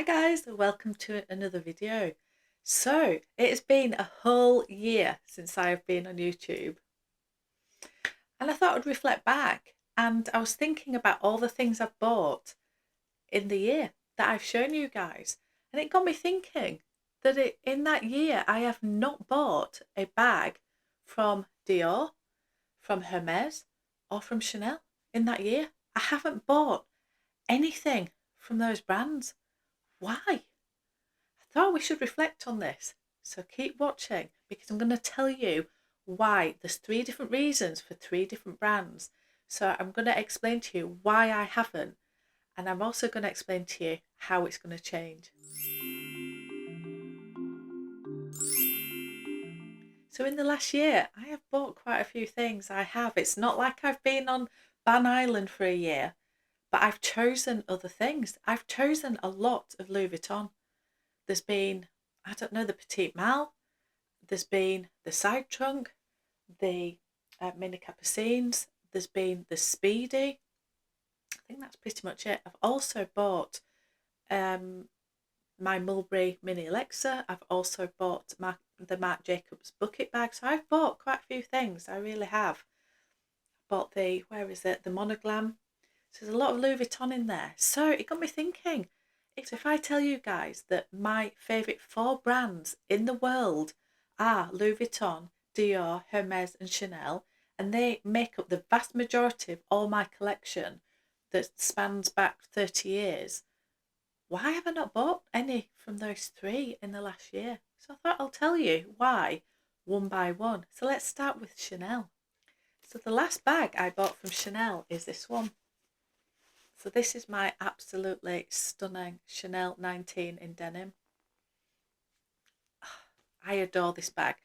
Hi guys, welcome to another video. So it has been a whole year since I've been on YouTube, and I thought I'd reflect back, and I was thinking about all the things I've bought in the year that I've shown you guys, and it got me thinking that in that year I have not bought a bag from Dior, from Hermes, or from Chanel. In that year I haven't bought anything from those brands. Why? I thought we should reflect on this. So keep watching, because I'm going to tell you why. There's three different reasons for three different brands. So I'm going to explain to you why I haven't, and I'm also going to explain to you how it's going to change. So in the last year, I have bought quite a few things. I have. It's not like I've been on Ban Island for a year, but I've chosen other things. I've chosen a lot of Louis Vuitton. There's been, I don't know, the Petite Mal. There's been the side trunk, the mini capucines. There's been the Speedy. I think that's pretty much it. I've also bought my Mulberry Mini Alexa. I've also bought the Marc Jacobs bucket bag. So I've bought quite a few things. I really have. Bought the, where is it? The Monogram. So there's a lot of Louis Vuitton in there. So it got me thinking. If I tell you guys that my favourite four brands in the world are Louis Vuitton, Dior, Hermes and Chanel, and they make up the vast majority of all my collection that spans back 30 years, why have I not bought any from those three in the last year? So I thought I'll tell you why one by one. So let's start with Chanel. So the last bag I bought from Chanel is this one. So this is my absolutely stunning Chanel 19 in denim. I adore this bag.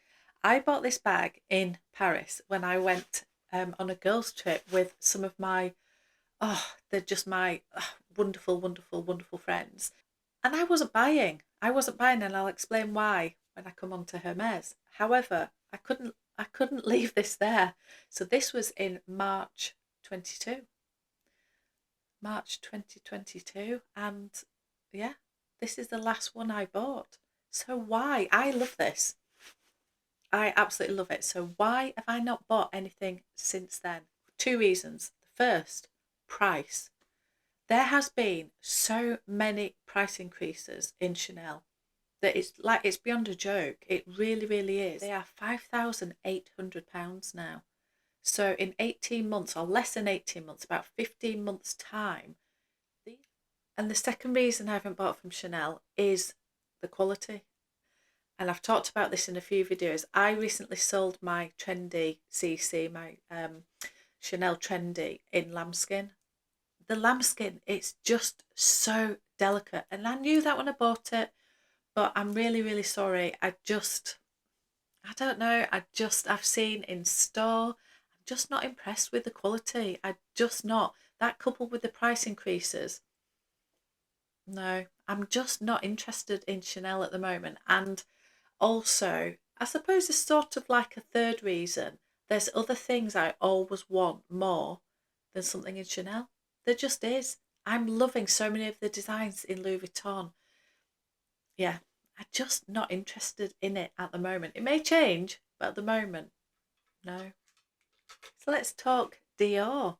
I bought this bag in Paris when I went on a girls' trip with some of my, they're just my wonderful, wonderful, wonderful friends. And I wasn't buying, and I'll explain why when I come on to Hermes. However, I couldn't leave this there. So this was in March 2022, and yeah, this is the last one I bought. So why? I love this. I absolutely love it. So why have I not bought anything since then? Two reasons. The first, price. There has been so many price increases in Chanel that it's beyond a joke. It really, really is. They are £5,800 now. So in 18 months, or less than 18 months, about 15 months time. And the second reason I haven't bought from Chanel is the quality. And I've talked about this in a few videos. I recently sold my trendy CC, my Chanel trendy in lambskin. The lambskin, it's just so delicate. And I knew that when I bought it, but I'm really, really sorry. I don't know. I've seen in store. I'm just not impressed with the quality. I just not. That coupled with the price increases. No, I'm just not interested in Chanel at the moment. And also, I suppose it's sort of like a third reason. There's other things I always want more than something in Chanel. There just is. I'm loving so many of the designs in Louis Vuitton. Yeah, I'm just not interested in it at the moment. It may change, but at the moment, no. So let's talk Dior.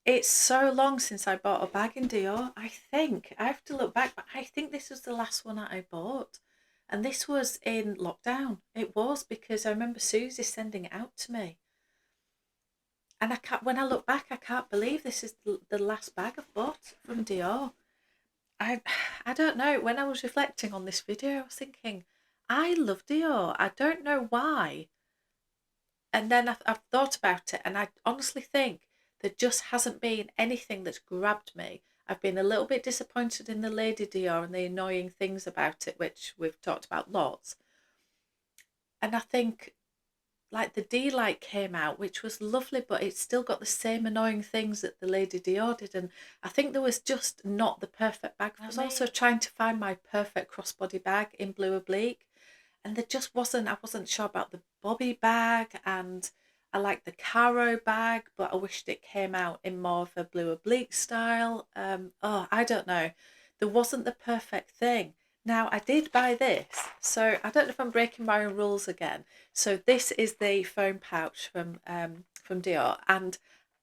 It's so long since I bought a bag in Dior. I think, I have to look back, but I think this was the last one that I bought. And this was in lockdown. It was, because I remember Susie sending it out to me. And when I look back, I can't believe this is the last bag I've bought from Dior. I don't know. When I was reflecting on this video, I was thinking, I love Dior. I don't know why. And then I've thought about it, and I honestly think there just hasn't been anything that's grabbed me. I've been a little bit disappointed in the Lady Dior and the annoying things about it, which we've talked about lots. And I think, like, the D-Light came out, which was lovely, but it's still got the same annoying things that the Lady Dior did. And I think there was just not the perfect bag for me. I was also trying to find my perfect crossbody bag in Blue Oblique, and there just wasn't. I wasn't sure about the bobby bag, and I like the Caro bag, but I wished it came out in more of a Blue Oblique style. I don't know. there wasn't the perfect thing. Now, I did buy this, so I don't know if I'm breaking my own rules again. So this is the phone pouch from Dior, and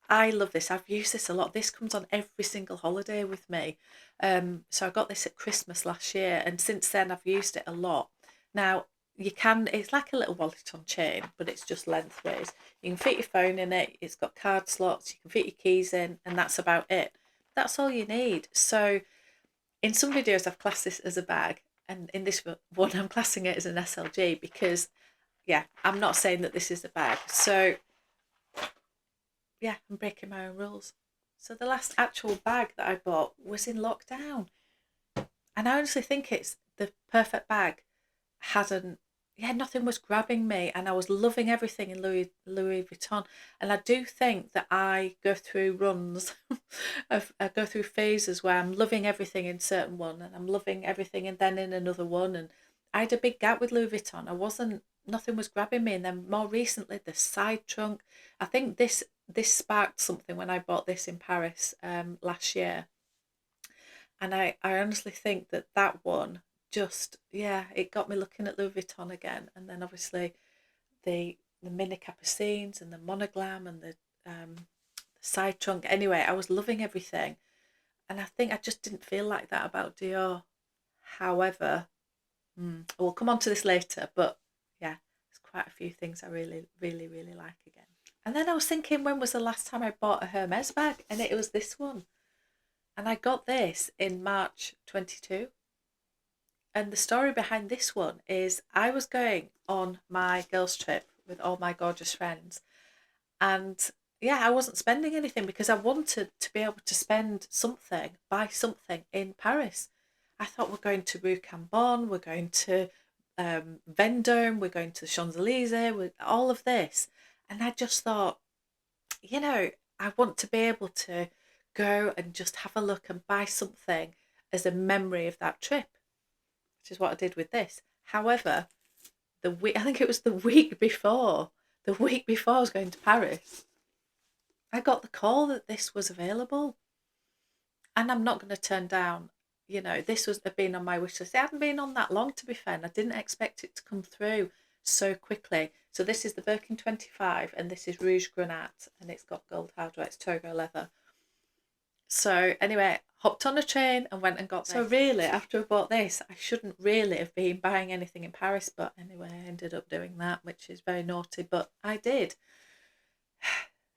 I love this. I've used this a lot. This comes on every single holiday with me. So I got this at Christmas last year, and since then I've used it a lot. Now, it's like a little wallet on chain, but it's just lengthways. You can fit your phone in it. It's got card slots. You can fit your keys in, and that's about it. That's all you need. So in some videos I've classed this as a bag, and in this one I'm classing it as an SLG because, yeah, I'm not saying that this is a bag. So, yeah, I'm breaking my own rules. So the last actual bag that I bought was in lockdown. And I honestly think it's the perfect bag. Hadn't, yeah, nothing was grabbing me, and I was loving everything in Louis Vuitton. And I do think that I go through runs, I go through phases where I'm loving everything in certain one, and I'm loving everything, and then in another one. And I had a big gap with Louis Vuitton. Nothing was grabbing me, and then more recently the side trunk. I think this sparked something when I bought this in Paris last year. And I honestly think that one just, yeah, it got me looking at Louis Vuitton again. And then obviously the mini capucines and the monogram and the side trunk. Anyway, I was loving everything. And I think I just didn't feel like that about Dior. However, we'll come on to this later, but yeah, there's quite a few things I really, really, really like again. And then I was thinking, when was the last time I bought a Hermes bag? And it was this one. And I got this in March 22. And the story behind this one is I was going on my girls' trip with all my gorgeous friends. And yeah, I wasn't spending anything because I wanted to be able to buy something in Paris. I thought, we're going to Rue Cambon, we're going to Vendôme, we're going to the Champs-Élysées, with all of this. And I just thought, I want to be able to go and just have a look and buy something as a memory of that trip, which is what I did with this. However, I think it was the week before I was going to Paris, I got the call that this was available. And I'm not going to turn down, this was been on my wish list. It hadn't been on that long, to be fair, and I didn't expect it to come through so quickly. So this is the Birkin 25, and this is Rouge Granat, and it's got gold hardware, it's Togo leather. So anyway, hopped on a train and went and got this. So really, after I bought this, I shouldn't really have been buying anything in Paris, but anyway, I ended up doing that, which is very naughty, but I did.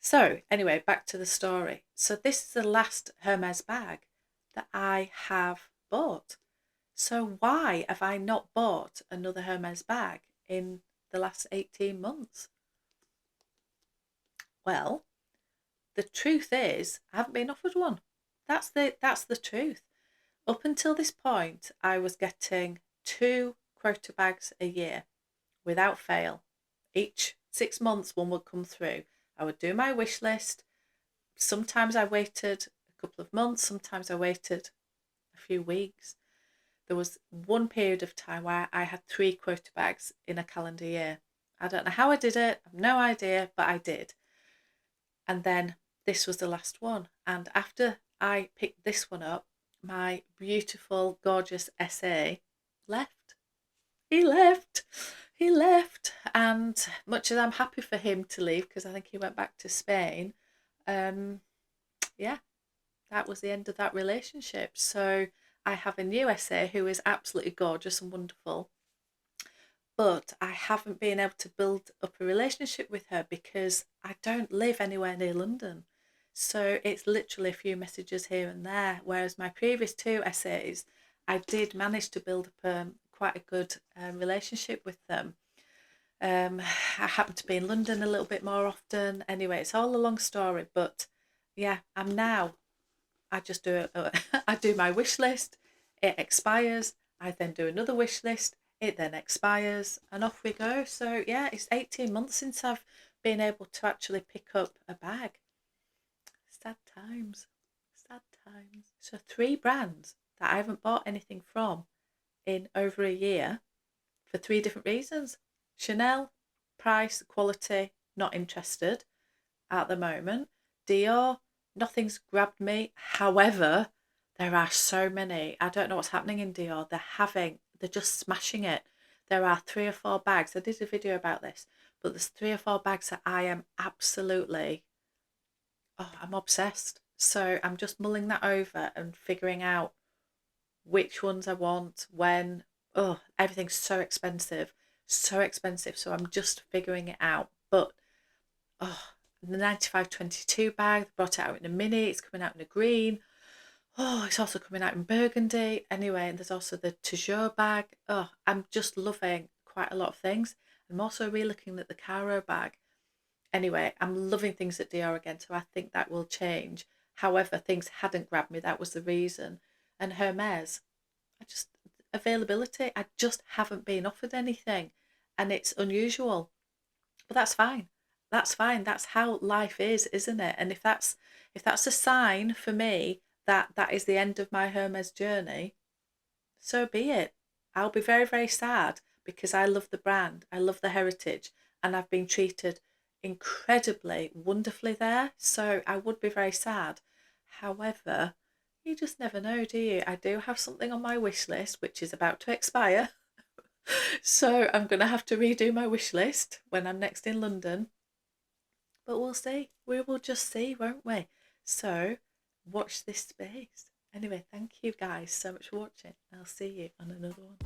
So anyway, back to the story. So this is the last Hermes bag that I have bought. So why have I not bought another Hermes bag in the last 18 months? Well, the truth is, I haven't been offered one. That's the truth. Up until this point, I was getting 2 quota bags a year without fail. Each 6 months, one would come through. I would do my wish list. Sometimes I waited a couple of months. Sometimes I waited a few weeks. There was one period of time where I had 3 quota bags in a calendar year. I don't know how I did it. I have no idea, but I did. And then this was the last one. And after I picked this one up, my beautiful, gorgeous SA left. He left. And much as I'm happy for him to leave, because I think he went back to Spain, yeah, that was the end of that relationship. So I have a new SA who is absolutely gorgeous and wonderful, but I haven't been able to build up a relationship with her because I don't live anywhere near London. So it's literally a few messages here and there, whereas my previous 2 SAs, I did manage to build up quite a good relationship with them. I happen to be in London a little bit more often. Anyway, it's all a long story, but yeah, I just I do my wish list, it expires, I then do another wish list, it then expires, and off we go. So yeah, it's 18 months since I've been able to actually pick up a bag. Sad times. So 3 brands that I haven't bought anything from in over a year for 3 different reasons. Chanel, price, quality, not interested at the moment. Dior, nothing's grabbed me. However, There are so many. I don't know what's happening in Dior. They're just smashing it. There are 3 or 4 bags. I did a video about this, but there's 3 or 4 bags that I am absolutely, oh, I'm obsessed. So I'm just mulling that over and figuring out which ones I want, when. Oh, everything's so expensive, so expensive. So I'm just figuring it out. But oh, the 9522 bag, they brought it out in a mini. It's coming out in a green. Oh, it's also coming out in burgundy. Anyway, and there's also the toujours bag. Oh, I'm just loving quite a lot of things. I'm also really looking at the Caro bag. Anyway, I'm loving things at Dior again, so I think that will change. However, things hadn't grabbed me. That was the reason. And Hermes, I just, availability, I just haven't been offered anything. And it's unusual. But that's fine. That's fine. That's how life is, isn't it? And if that's a sign for me that that is the end of my Hermes journey, so be it. I'll be very, very sad because I love the brand, I love the heritage, and I've been treated incredibly wonderfully there. So I would be very sad. However, you just never know, do you? I do have something on my wish list which is about to expire. So I'm going to have to redo my wish list when I'm next in London. But we'll see. We will just see, won't we? So watch this space. Anyway, thank you guys so much for watching. I'll see you on another one.